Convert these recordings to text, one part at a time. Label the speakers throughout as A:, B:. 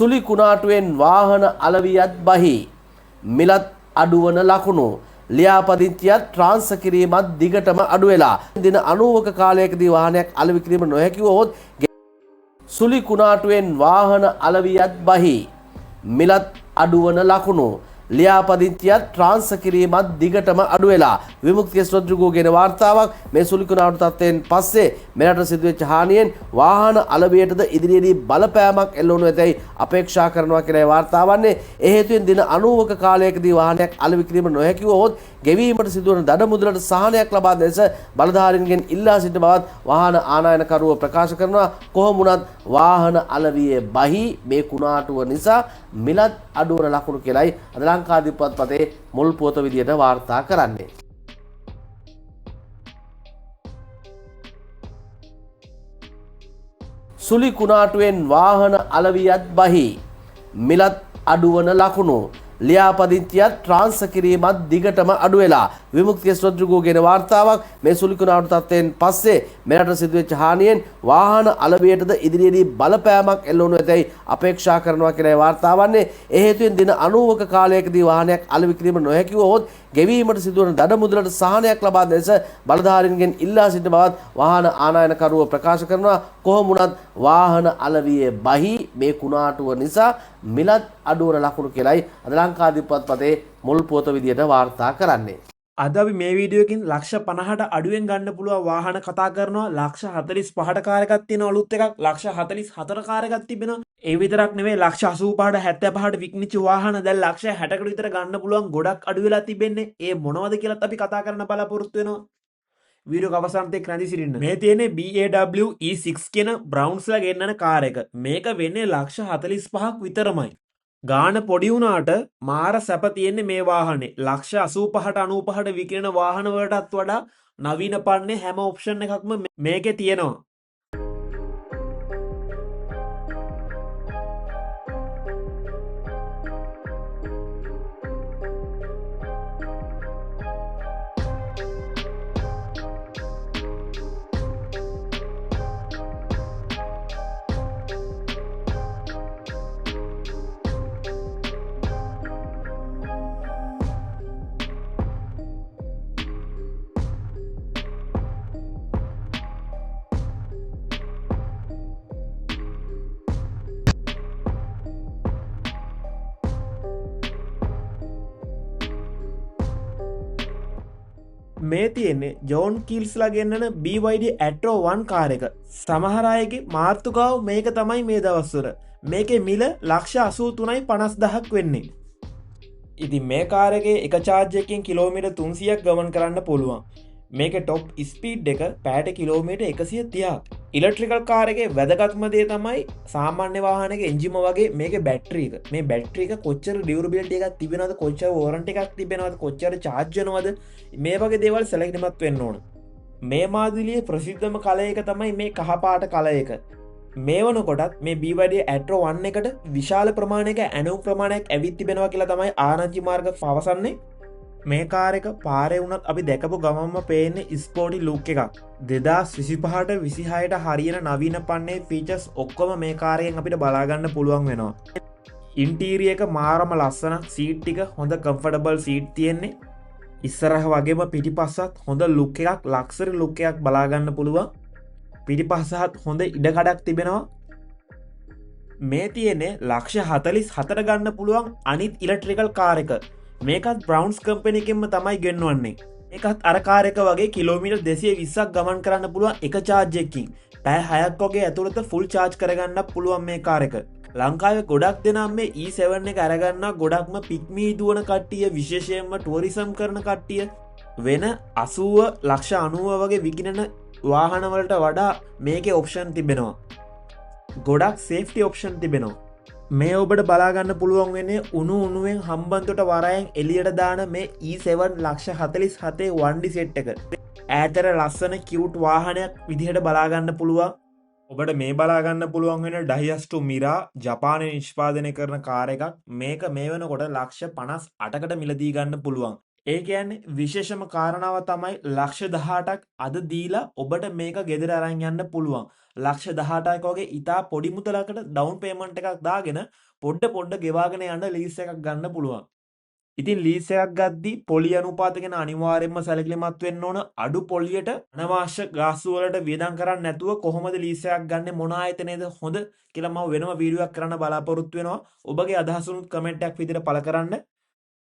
A: සුලි කුණාටුවෙන් වාහන අලවියත් බහි මිලත් අඩුවන ලකුණු ලියාපදිංචියත් ට්‍රාන්ස්ෆර් කිරීමත් දිගටම අඩු වෙලා දින 90ක කාලයකදී වාහනයක් අලෙවි කිරීම නොහැකි වුවහොත් සුලි කුණාටුවෙන් වාහන අලවියත් බහි මිලත් අඩුවන ලකුණු ලියාපදිංචියත් ට්‍රාන්ස්ෆර් කිරීමත් දිගටම අඩු වෙලා විමුක්තිය රොඩ්රිගෝගේ වාර්තාවක් මේ සුලි කුණාටු තත්ත්වයෙන් පස්සේ මෙරට සිදුවෙච්ච හානියෙන් වාහන අලවියටද ඉදිරියේදී බලපෑමක් එල්ල වුණු ඇතැයි අපේක්ෂා කරනවා කියලා වාර්තාවන්නේ ඒ හේතුවෙන් දින 90ක කාලයකදී වාහනයක් අලෙවි කිරීම නොහැකි වුවහොත් ගෙවීමට සිදුවන දඩ මුදලට සහනයක් ලබා දෙන ලෙස බලධාරීන්ගෙන් ඉල්ලා සිටින බවත් වාහන ආනයනකරුවෝ ප්‍රකාශ කරනවා. කොහොම වුණත් වාහන අලවියේ බහි මේ කුණාටුව නිසා මිලත් අඩුවන ලකුණු කියලායි අද ලංකාදීපත් පතේ මුල් පුවත විදියට වාර්තා කරන්නේ. සුලි කුණාටුවෙන් වාහන අලවියත් බහි මිලත් අඩුවන ලකුණු ලියාපදිංචියත් ට්‍රාන්ස්ෆර් කිරීමත් දිගටම අඩු වෙලා විමුක්තිය රොඩ්රිගෝගේ වාර්තාවක් මේ සුලි කුණාටු තත්ත්වයෙන් පස්සේ මෙරට සිදුවෙච්ච හානියෙන් වාහන අලවියටද ඉදිරියේදී බලපෑමක් එල්ල වුණු ඇතැයි අපේක්ෂා කරනවා කියලා වාර්තාවන්නේ ඒ හේතුවෙන් දින 90ක කාලයකදී වාහනයක් අලෙවි කිරීම නොහැකි වුවහොත් ගෙවීමට සිදුවන දඩ මුදලට සහනයක් ලබා දෙන ලෙස බලධාරීන්ගෙන් ඉල්ලා සිටින බවත් වාහන ආනයනකරුවෝ ප්‍රකාශ කරනවා. කොහොම වුණත් වාහන අලවියේ බහි මේ කුණාටුව නිසා මිලත් අඩුවන ලකුණු කියලායි අද ලංකාදීපත් පතේ මුල් පුවත විදියට වාර්තා කරන්නේ.
B: අද අපි මේ වීඩියෝ එකකින් ලක්ෂ 50ට අඩුවෙන් ගන්න පුළුවන් වාහන කතා කරනවා. ලක්ෂ 45ට කාර් එකක් තියෙනවා අලුත් එකක්. ලක්ෂ 44 කාර් එකක් තිබෙනවා. ඒ විතරක් නෙවෙයි ලක්ෂ 85ට 75ට වික්නිච්ච වාහන දැන් ලක්ෂ 60කට විතර ගන්න පුළුවන් ගොඩක් අඩු වෙලා තිබෙන්නේ. ඒ මොනවද කියලාත් අපි කතා කරන්න බලාපොරොත්තු වෙනවා. වීඩියෝ අවසානයේ ක්‍රැඳි සිටින්න. මේ තියෙන්නේ BMW E6 කියන බ්‍රවුන්ස්ලා ගෙන්නන කාර් එක. මේක වෙන්නේ ලක්ෂ 45ක් විතරමයි. ගාන පොඩි වුණාට මාර සැප තියෙන්නේ මේ වාහනේ. ලක්ෂ 85ට 95ට විකිරෙන වාහන වලටත් වඩා නවීන පන්නේ හැම ඔප්ෂන් එකක්ම මේකේ තියෙනවා. මේ තියෙන්නේ ජෝන් කීල්ස්ලා ගෙන්නන BYD Atto 1 කාර් එක. සමහර අයගේ මාතෘකාව මේක තමයි මේ දවස්වල. මේකේ මිල ලක්ෂ 83යි 50000ක් වෙන්නේ. ඉතින් මේ කාර් එකේ එක charge එකකින් කිලෝමීටර් 300ක් ගමන් කරන්න පුළුවන්. මේකේ top speed එක පැයට කිලෝමීටර් 130ක්. ඉලෙක්ට්‍රිකල් කාර් එකේ වැදගත්ම දේ තමයි සාමාන්‍ය වාහනයක එන්ජිම වගේ මේකේ බැටරි එක. මේ බැටරි එක කොච්චර ඩියුරබිලිටි එකක් තිබෙනවද, කොච්චර වොරන්ටි එකක් තිබෙනවද, කොච්චර charge වෙනවද, මේ වගේ දේවල් සැලකිලිමත් වෙන්න ඕන. මේ මාදිලියේ ප්‍රසිද්ධම කලර් එක තමයි මේ කහපාට කලර් එක. මේ වනකොටත් මේ BYD Atto 1 එකට විශාල ප්‍රමාණයක ඇණවුම් ප්‍රමාණයක් ඇවිත් තිබෙනවා කියලා තමයි ආරංචි මාර්ග පවසන්නේ. මේ කාර් එක පාරේ වුණත් අපි දැකපු ගමන්ම පේන්නේ ස්පෝටි ලුක් එකක්. 2025ට 26ට හරියන නවීන පන්නේ ෆීචර්ස් ඔක්කොම මේ කාර් එකෙන් අපිට බලා ගන්න පුළුවන් වෙනවා. ඉන්ටීරියර් එක මාරම ලස්සන, සීට් ටික හොඳ කම්ෆර්ටබල් සීට් තියෙන්නේ. ඉස්සරහ වගේම පිටිපස්සත් හොඳ ලුක් එකක්, ලක්සරි ලුක් එකක් බලා ගන්න පුළුවන්. පිටිපස්සත් හොඳ ඉඩකඩක් තිබෙනවා. මේ තියෙන්නේ ලක්ෂ 44ට ගන්න පුළුවන් අනිත් ඉලෙක්ට්‍රිකල් කාර් එක. මේකත් බ්‍රවුන්ස් කම්පැනි එකෙන්ම තමයි ගෙන්වන්නේ. ඒකත් අර කාර් එක වගේ කිලෝමීටර් 220ක් ගමන් කරන්න පුළුවන් එක charge එකකින්. පැය 6ක් වගේ ඇතුළත full charge කරගන්න පුළුවන් මේ කාර් එක. ලංකාවේ ගොඩක් දෙනා මේ E7 එක අරගන්න ගොඩක්ම පික්මී දුවන කට්ටිය, විශේෂයෙන්ම ටුවරිසම් කරන කට්ටිය වෙන 80 ලක්ෂ 90 වගේ විකිනන වාහන වලට වඩා මේකේ ඔප්ෂන් තිබෙනවා. ගොඩක් සේෆ්ටි ඔප්ෂන් තිබෙනවා. මේ ඔබට බලාගන්න පුළුවන් වෙන්නේ උණු උණුවෙන් හම්බන්තොට වරයෙන් එළියට දාන මේ E7 ලක්ෂ 47 1D සෙට් එක. ඈතට ලස්සන කියුට් වාහනයක් විදිහට බලාගන්න පුළුවන්. ඔබට මේ බලාගන්න පුළුවන් වෙන ඩයිස්ටු මිරා ජපානයේ නිෂ්පාදනය කරන කාර් එකක්. මේක මේ වෙනකොට ලක්ෂ 58කට මිලදී ගන්න පුළුවන්. ඒ කියන්නේ විශේෂම කාරණාව තමයි ලක්ෂ 18ක් අද දීලා ඔබට මේක ගෙදර අරන් යන්න පුළුවන්. ලක්ෂ 18ක් වගේ ඉතා පොඩි මුදලකට ඩවුන් පේමන්ට් එකක් දාගෙන පොඩ ගෙවාගෙන යන්න ලීස් එකක් ගන්න පුළුවන්. ඉතින් ලීස් එකක් ගද්දී පොලි අනුපාත ගැන අනිවාර්යයෙන්ම සැලකිලිමත් වෙන්න ඕන. අඩු පොලියට අනවශ්‍ය ගාස්තු වලට වියදම් කරන්නේ නැතුව කොහොමද ලීස් එකක් ගන්න මොන ආයතනයේද හොඳ කියලා මම වෙනම වීඩියෝ එකක් කරන්න බලාපොරොත්තු වෙනවා. ඔබගේ අදහසුනුත් කමෙන්ට් එකක් විදිහට පළ කරන්න.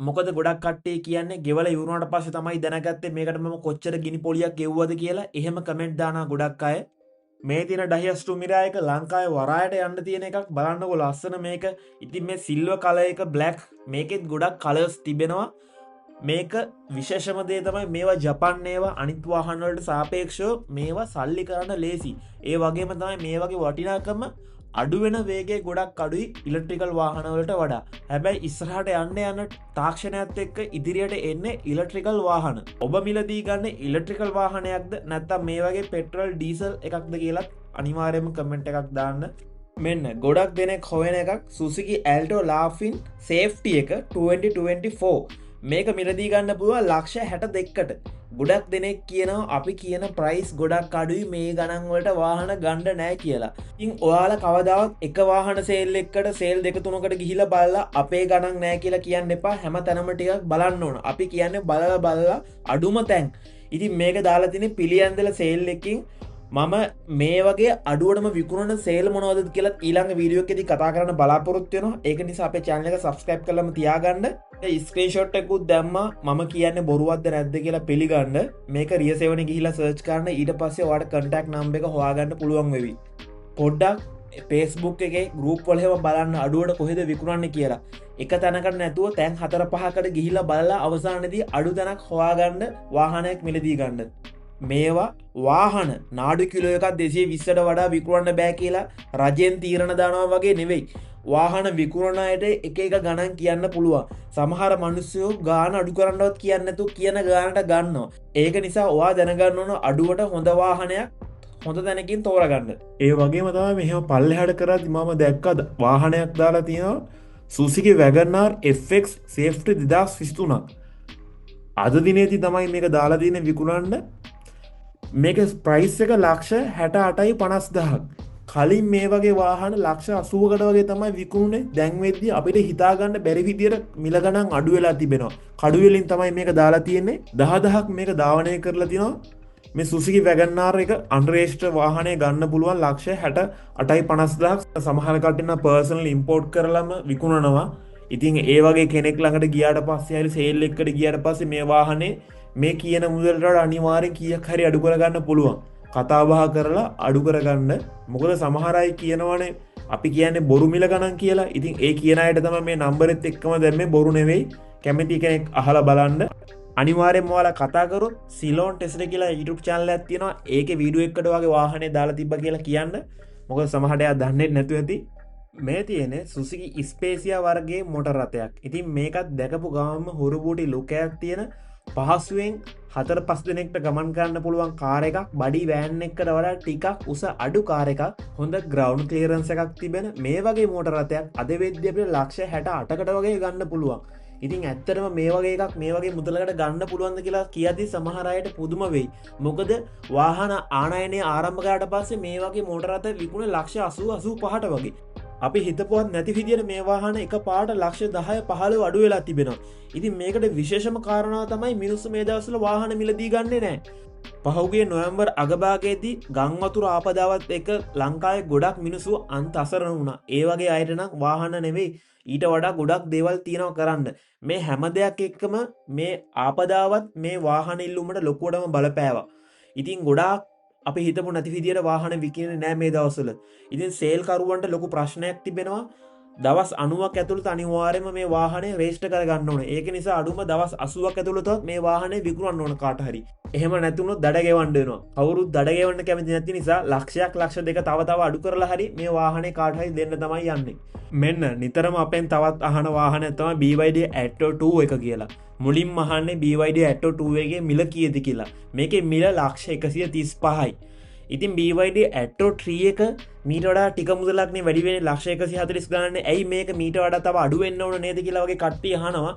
B: මොකද ගොඩක් කට්ටිය කියන්නේ ගෙවලා ඉවරුණාට පස්සේ තමයි දැනගත්තේ මේකට මම කොච්චර ගිනි පොලියක් ගෙව්වද කියලා. එහෙම කමෙන්ට් දානවා ගොඩක් අය. මේ තියෙන ඩහියස් ටුමිරා එක ලංකාවේ වරායට යන්න තියෙන එකක් බලන්නකො ලස්සන මේක. ඉතින් මේ සිල්වර් කලර් එක බ්ලැක් මේකෙත් ගොඩක් කලර්ස් තිබෙනවා. මේක විශේෂම දේ තමයි මේවා ජපන් ඒවා අනිත් වාහන වලට සාපේක්ෂව මේවා සල්ලි කරන්න ලේසි. ඒ වගේම තමයි මේ වගේ වටිනාකම අඩු වෙන වේගය ගොඩක් අඩුයි ඉලෙක්ට්‍රිකල් වාහන වලට වඩා. හැබැයි ඉස්සරහට යන්න තාක්ෂණයත් එක්ක ඉදිරියට එන්නේ ඉලෙක්ට්‍රිකල් වාහන. ඔබ මිලදී ගන්න ඉලෙක්ට්‍රිකල් වාහනයක්ද නැත්නම් මේ වගේ පෙට්‍රල් ඩීසල් එකක්ද කියලා අනිවාර්යයෙන්ම කමෙන්ට් එකක් දාන්න. මෙන්න ගොඩක් දෙනෙක් හොයන එකක් Suzuki Alto Laughin Safety එක 2024 මේක මිලදී ගන්න පුළුවන් ලක්ෂ 62කට. ගොඩක් දෙනෙක් කියනවා අපි කියන ප්‍රයිස් ගොඩක් අඩුයි මේ ගණන් වලට වාහන ගන්න නැහැ කියලා. ඉතින් ඔයාලා කවදාවත් එක වාහන සේල් එකකට සේල් දෙක තුනකට ගිහිල්ලා බලලා අපේ ගණන් නැහැ කියලා කියන්න එපා. හැම තැනම ටිකක් බලන්න ඕන. අපි කියන්නේ බලලා අඩුම තැන්. ඉතින් මේක දාලා තියෙන්නේ පිළියන්දල සේල් එකකින් මම මේ වගේ අඩුවටම විකුණන සේල් මොනවද කියලා ඊළඟ වීඩියෝ එකේදී කතා කරන්න බලාපොරොත්තු වෙනවා. ඒක නිසා අපේ channel එක subscribe කරලාම තියාගන්න. ස්ක්‍රීන්ෂොට් එකකුත් දැම්මා මම කියන්නේ බොරුවක්ද නැද්ද කියලා පිළිගන්න. මේක රියසෙවනේ ගිහිල්ලා සර්ච් කරන්න. ඊට පස්සේ ඔයාලට contact number එක හොයාගන්න පුළුවන් වෙවි. පොඩ්ඩක් Facebook එකේ group වල හැම බලන්න අඩුවට කොහෙද විකුණන්නේ කියලා. එක තැනකට නැතුව තැන් 4-5කට ගිහිල්ලා බලලා අවසානයේදී අඩු තැනක් හොයාගන්න වාහනයක් මිලදී ගන්න. මේවා වාහන නාඩු කිලෝ එකක් 220ට වඩා විකුණන්න බෑ කියලා රජයෙන් තීරණ දානවා වගේ නෙවෙයි. වාහන විකුණන අයට එක එක ගණන් කියන්න පුළුවන්. සමහර මිනිස්සු ගාන අඩු කරන්නවත් කියන්නේ නැතුව කියන ගානට ගන්නවා. ඒක නිසා ඔයා දැනගන්න ඕන අඩුවට හොඳ වාහනයක් හොඳ තැනකින් තෝරගන්න. ඒ වගේම තමයි මෙහෙම පල්ලෙහාට කරද්දි මම දැක්කද වාහනයක් දාලා තියෙනවා Suzuki Wagon R FX Safety 2023ක්. අද දිනේදී තමයි මේක දාලා තියෙන්නේ විකුණන්න. මේක ප්‍රයිස් එක ලක්ෂ 68,50,000ක්. කලින් මේ වගේ වාහන ලක්ෂ 80කට වගේ තමයි විකුණුනේ. දැන් වෙද්දී අපිට හිතා ගන්න බැරි විදියට මිල ගණන් අඩු වෙලා තිබෙනවා. කඩු වලින් තමයි මේක දාලා තියෙන්නේ. 10000ක් මේක ධාවනය කරලා තිනවා. මේ Suzuki Wagon R එක අන්රෙජිස්ටර් වාහනේ ගන්න පුළුවන් ලක්ෂ 68,50,000ක්. සමහර කට්ටිය පර්සනල් ඉම්පෝර්ට් කරලම විකුණනවා. ඉතින් ඒ වගේ කෙනෙක් ළඟට ගියාට පස්සේ හරි සේල් එකකට ගියාට පස්සේ මේ වාහනේ මේ කියන මුදලට අනිවාර්යෙන් කීයක් හරි අඩු කරගන්න පුළුවන්. කතා බහ කරලා අඩු කරගන්න. මොකද සමහර අය කියනවනේ අපි කියන්නේ බොරු මිල ගණන් කියලා. ඉතින් ඒ කියන අයට තමයි මේ නම්බරෙත් එක්කම දැම්මේ බොරු නෙවෙයි. කැමති කෙනෙක් අහලා බලන්න. අනිවාර්යෙන්ම ඔයාලා කතා කරොත් සිලෝන් ටෙස්ලා කියලා YouTube channel එකක් තියෙනවා. ඒකේ වීඩියෝ එකකට වගේ වාහනේ දාලා තිබ්බා කියලා කියන්න. මොකද සමහරට එයා දන්නේ නැතුව ඇති. මේ තියෙන්නේ Suzuki Spezia වර්ගයේ මොටර් රථයක්. ඉතින් මේකත් දැකපු ගමන්ම හුරු බූටි ලුක් එකක් තියෙන පහසුවෙන් 4-5 දෙනෙක්ට ගමන් කරන්න පුළුවන් කාර් එකක්. බඩි වෑන් එකකට වඩා ටිකක් උස අඩු කාර් එකක්. හොඳ ග්‍රවුන්ඩ් ක්ලියරන්ස් එකක් තිබෙන මේ වගේ මෝටර් රථයක් අද වෙද්දී අපිට ලක්ෂ 68කට වගේ ගන්න පුළුවන්. ඉතින් ඇත්තටම මේ වගේ එකක් මේ වගේ මුදලකට ගන්න පුළුවන්ද කියලා කියද්දි සමහර අයට පුදුම වෙයි. මොකද වාහන ආනයනය ආරම්භ කරාට පස්සේ මේ වගේ මෝටර් රථ විකුණේ ලක්ෂ 80-85ට වගේ. අපි හිතපුවත් නැති විදියට මේ වාහන එක පාට ලක්ෂ 10-15 අඩු වෙලා තිබෙනවා. ඉතින් මේකට විශේෂම කාරණාව තමයි මිනිස්සු මේ දවස්වල වාහන මිලදී ගන්නේ නැහැ. පහුගිය නොවැම්බර් අගභාගයේදී ගම් වතුර ආපදාවත් එක්ක ලංකාවේ ගොඩක් මිනිස්සු අන්ත අසරණ වුණා. ඒ වගේ අයට නම් වාහන නෙවෙයි ඊට වඩා ගොඩක් දේවල් තියෙනවා කරන්න. මේ හැම දෙයක් එක්කම මේ ආපදාවත් මේ වාහන ඉල්ලුමට ලොකුවටම බලපෑවා. ඉතින් ගොඩාක් අපි හිතපු නැති විදියට වාහන විකින්නේ නැහැ මේ දවස්වල. ඉතින් සේල් කරුවන්ට ලොකු ප්‍රශ්නයක් තිබෙනවා. දවස් 90ක් ඇතුළත අනිවාර්යයෙන්ම මේ වාහනේ රෙජිස්ටර් කරගන්න ඕනේ. ඒක නිසා අඩුම දවස් 80ක් ඇතුළත මේ වාහනේ විකුණන්න ඕන කාට හරි. එහෙම නැතුනොත් දඩ ගෙවන්න වෙනවා. කවුරුත් දඩ ගෙවන්න කැමති නැති නිසා ලක්ෂයක් ලක්ෂ දෙක තව අඩු කරලා හරි මේ වාහනේ කාට හරි දෙන්න තමයි යන්නේ. මෙන්න නිතරම අපෙන් තවත් අහන වාහනයක් තමයි BYD Atto 2 එක කියලා. මුලින්ම අහන්නේ BYD Atto 2 එකේ මිල කීයද කියලා. මේකේ මිල ලක්ෂ 135යි. ඉතින් BYD Atto 3 එක මීට වඩා ටික මුදලක්නේ වැඩි වෙන්නේ ලක්ෂ 140 ගණන්නේ. ඇයි මේක මීට වඩා තව අඩු වෙන්න ඕන නේද කියලා වගේ කට්ටිය අහනවා.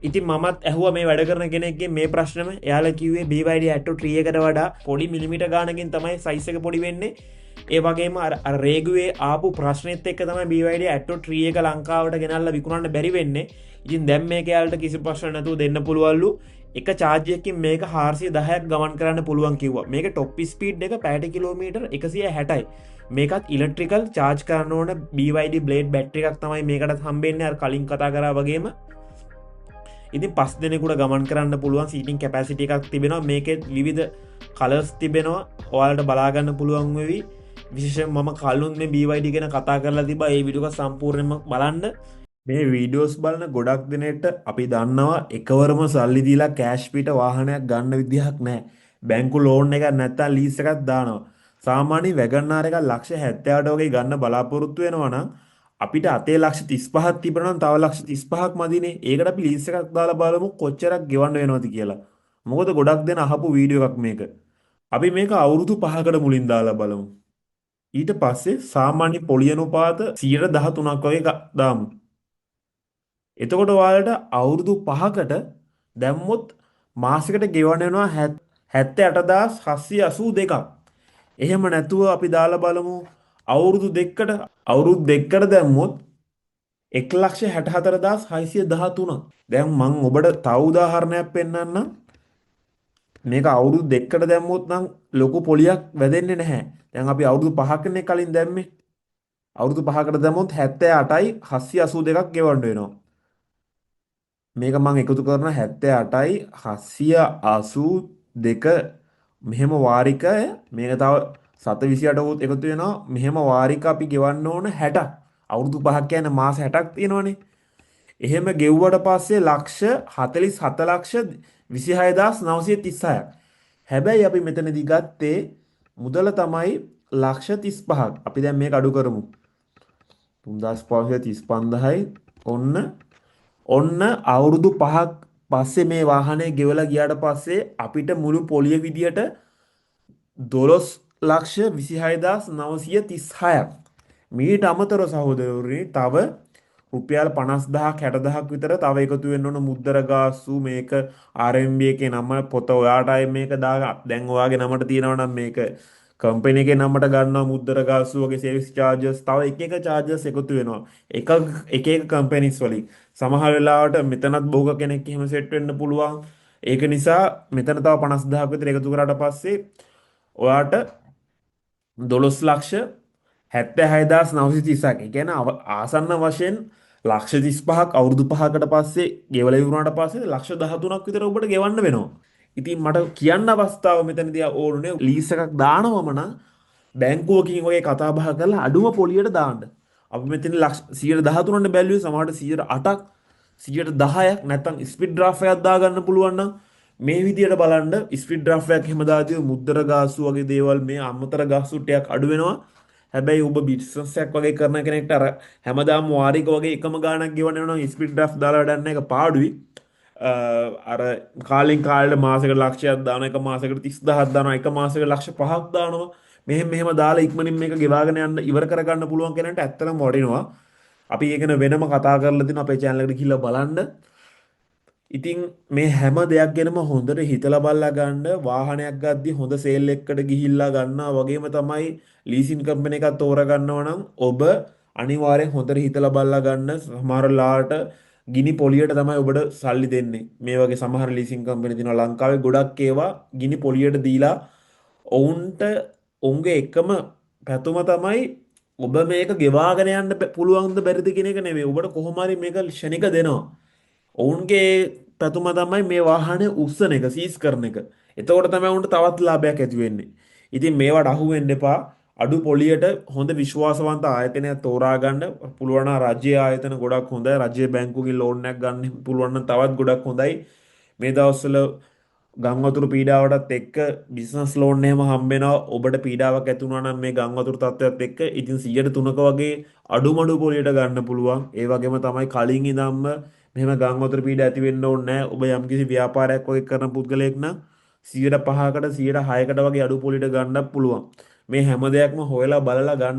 B: ඉතින් මමත් ඇහුව මේ වැඩ කරන කෙනෙක්ගේ මේ ප්‍රශ්නම එයාලා කිව්වේ BYD ඇටෝ 3 එකට වඩා පොඩි මිලිමීටර් ගානකින් තමයි සයිස් එක පොඩි වෙන්නේ. ඒ වගේම අර රේගුවේ ආපු ප්‍රශ්නෙත් එක්ක තමයි BYD ඇටෝ 3 එක ලංකාවට ගෙනල්ලා විකුණන්න බැරි වෙන්නේ. ඉතින් දැන් මේක එයාලට කිසි ප්‍රශ්න නැතුව දෙන්න පුළුවන්ලු. එක charge එකකින් මේක 410ක් ගමන් කරන්න පුළුවන් කිව්වා. මේක top speed එක පැයට කිලෝමීටර් 160යි. මේකත් ඉලෙක්ට්‍රිකල් charge කරන්න ඕන BYD blade battery එකක් තමයි මේකටත් හම්බෙන්නේ අර කලින් කතා කරා වගේම. ඉතින් 5 දෙනෙකුට ගමන් කරන්න පුළුවන් සීටින් කැපැසිටි එකක් තිබෙනවා. මේකෙත් විවිධ කලර්ස් තිබෙනවා. ඔයාලට බලා ගන්න පුළුවන් වෙවි. විශේෂයෙන් මම කලින් මේ BYD ගැන කතා කරලා තිබා. ඒ වීඩියෝ එක සම්පූර්ණයෙන්ම බලන්න. මේ වීඩියෝස් බලන ගොඩක් දෙනෙක්ට අපි දන්නවා එකවරම සල්ලි දීලා කෑෂ් පිට වාහනයක් ගන්න විදිහක් නැහැ. බැංකු ලෝන් එකක් නැත්තම් ලීස් එකක් දානවා. සාමාන්‍ය වැගන්නාර එකක් ලක්ෂ 70ට වගේ ගන්න බලාපොරොත්තු වෙනවා නම් අපිට අතේ ලක්ෂ 35ක් තිබුණා නම් තව ලක්ෂ 35ක් මදිනේ. ඒකට අපි ලීස් එකක් දාලා බලමු කොච්චරක් ගෙවන්න වෙනවද කියලා. මොකද ගොඩක් දෙන අහපු වීඩියෝ එකක් මේක. අපි මේක අවුරුදු 5කට මුලින් දාලා බලමු. ඊට පස්සේ සාමාන්‍ය පොලි අනුපාත 13ක් වගේ දාමු. එතකොට ඔයාලට අවුරුදු 5කට දැම්මොත් මාසෙකට ගෙවන්න වෙනවා 78782ක්. එහෙම නැතුව අපි දාලා බලමු අවුරුදු දෙකකට දැම්මොත් 164613. දැන් මම ඔබට තව උදාහරණයක් පෙන්නන්නම්. මේක අවුරුදු දෙකකට දැම්මොත් නම් ලොකු පොලියක් වැදෙන්නේ නැහැ. දැන් අපි අවුරුදු 5කනේ කලින් දැම්මේ. අවුරුදු 5කට දැම්මොත් 78යි 782ක් ගෙවන්න වෙනවා. මේක මම එකතු කරන 78යි 782 මෙහෙම වාරිකය මේක තව 728 එකතු වෙනවා. මෙහෙම වාරික අපි ගෙවන්න ඕන 60ක්. අවුරුදු 5ක් කියන්නේ මාස 60ක් තියෙනවනේ. එහෙම ගෙව්වට පස්සේ ලක්ෂ 47 ලක්ෂ 26936ක්. හැබැයි අපි මෙතනදී ගත්තේ මුදල තමයි ලක්ෂ 35ක්. අපි දැන් මේක අඩු කරමු. 3535යි ඔන්න අවුරුදු 5ක් පස්සේ මේ වාහනේ ගෙවලා ගියාට පස්සේ අපිට මුළු පොලිය විදියට 12,26,936ක්. මීට අමතරව සහෝදරවරුනි තව රුපියල් 50,000ක් 60,000ක් විතර තව එකතු වෙන්න ඕන මුද්දර ගාස්තු මේක RMB එකේ නම පොත ඔයාටයි මේක දැන් ඔයාගේ නමට තියෙනවා නම් මේක කම්පැනි එකේ නමට ගන්නවා මුද්දර ගාස්තු වගේ සර්විස් charges තව එක charges එකතු වෙනවා. එක කම්පැනිස් වලින් සමහර වෙලාවට මෙතනත් බොහෝ කෙනෙක් එහෙම සෙට් වෙන්න පුළුවන්. ඒක නිසා මෙතන තව 50,000ක් විතර එකතු කරාට පස්සේ ඔයාට 12,76,930ක්. ඒ කියන්නේ ආසන්න වශයෙන් ලක්ෂ 35ක් අවුරුදු 5කට පස්සේ ගෙවලා ඉවරනාට පස්සේ ලක්ෂ 13ක් විතර ඔබට ගෙවන්න වෙනවා. ඉතින් මට කියන්න අවස්ථාව මෙතනදී ඕනේ ලීස් එකක් දානවම නම් බැංකුවකින් වගේ කතා බහ කරලා අඩුම පොලියට දාන්න. අපි මෙතන ලක්ෂ 113ට බැලුවේ සමහරට 108ක් 110ක් නැත්නම් ස්පීඩ් ඩ්‍රාෆ්ට් එකක් දාගන්න පුළුවන් නම් මේ විදියට බලන්න ස්පීඩ් ඩ්‍රාෆ්ට් එකක් එහෙම දාදී මුද්දර ගාස්තු වගේ දේවල් මේ අමතර ගාස්තු ටිකක් අඩු වෙනවා. හැබැයි ඔබ බිස්නස් එකක් වගේ කරන කෙනෙක්ට අර හැමදාම වාරික වගේ එකම ගාණක් ගෙවන්න වෙනවා ස්පීඩ් ඩ්‍රාෆ්ට් දාලා වැඩක් නැහැ. ඒක පාඩුයි. අර කාලෙන් කාලෙට මාසෙකට ලක්ෂයක් දානවා, එක මාසෙකට 30000ක් දානවා, එක මාසෙකට ලක්ෂ 5ක් දානවා. මෙහෙම දාලා ඉක්මනින් මේක ගෙවාගෙන යන්න ඉවර කරගන්න පුළුවන් කෙනාට ඇත්තටම වටිනවා. අපි ඒකන වෙනම කතා කරලා තිනවා අපේ channel එකට ගිහිල්ලා බලන්න. ඉතින් මේ හැම දෙයක් ගැනම හොඳට හිතලා බලලා ගන්න. වාහනයක් ගද්දි හොඳ සේල් එකකට ගිහිල්ලා ගන්නවා වගේම තමයි ලීසින් කම්පැනි එකක් තෝරගන්නවා නම් ඔබ අනිවාර්යෙන් හොඳට හිතලා බලලා ගන්න. සමහර ලාට ගිනි පොලියට තමයි ඔබට සල්ලි දෙන්නේ. මේ වගේ සමහර ලීසින් කම්පැනි තියෙනවා ලංකාවේ ගොඩක් ඒවා ගිනි පොලියට දීලා ඔවුන්ට උන්ගේ එකම පැතුම තමයි ඔබ මේක ගෙවාගෙන යන්න පුළුවන්ද බැරිද කියන එක නෙවෙයි. ඔබට කොහොම හරි මේක ෂණික දෙනවා. ඔවුන්ගේ පැතුම තමයි මේ වාහනේ උස්සන එක සීස් කරන එක. එතකොට තමයි උන්ට තවත් ලාභයක් ඇති වෙන්නේ. ඉතින් මේවට අහු වෙන්න එපා. අඩු පොලියට හොඳ විශ්වාසවන්ත ආයතනයක් තෝරා ගන්න පුළුවන්. රාජ්‍ය ආයතන ගොඩක් හොඳයි. රාජ්‍ය බැංකුවකින් ලෝන් එකක් ගන්න පුළුවන් නම් තවත් ගොඩක් හොඳයි. මේ දවස්වල ගම් වතුර පීඩාවටත් එක්ක බිස්නස් ලෝන් එහෙම හම්බ වෙනවා. ඔබට පීඩාවක් ඇති වුණා නම් මේ ගම් වතුර තත්ත්වයක් එක්ක ඉතින් 103ක වගේ අඩුමඩු පොලියට ගන්න පුළුවන්. ඒ වගේම තමයි කලින් ඉඳන්ම මෙහෙම ගම් වතුර පීඩා ඇති වෙන්න ඕනේ නැහැ. ඔබ යම්කිසි ව්‍යාපාරයක් වගේ කරන පුද්ගලයෙක් නම් 5%කට 6%කට වගේ අඩු පොලියට ගන්නත් පුළුවන්. මේ හැම දෙයක්ම හොයලා බලලා ගන්න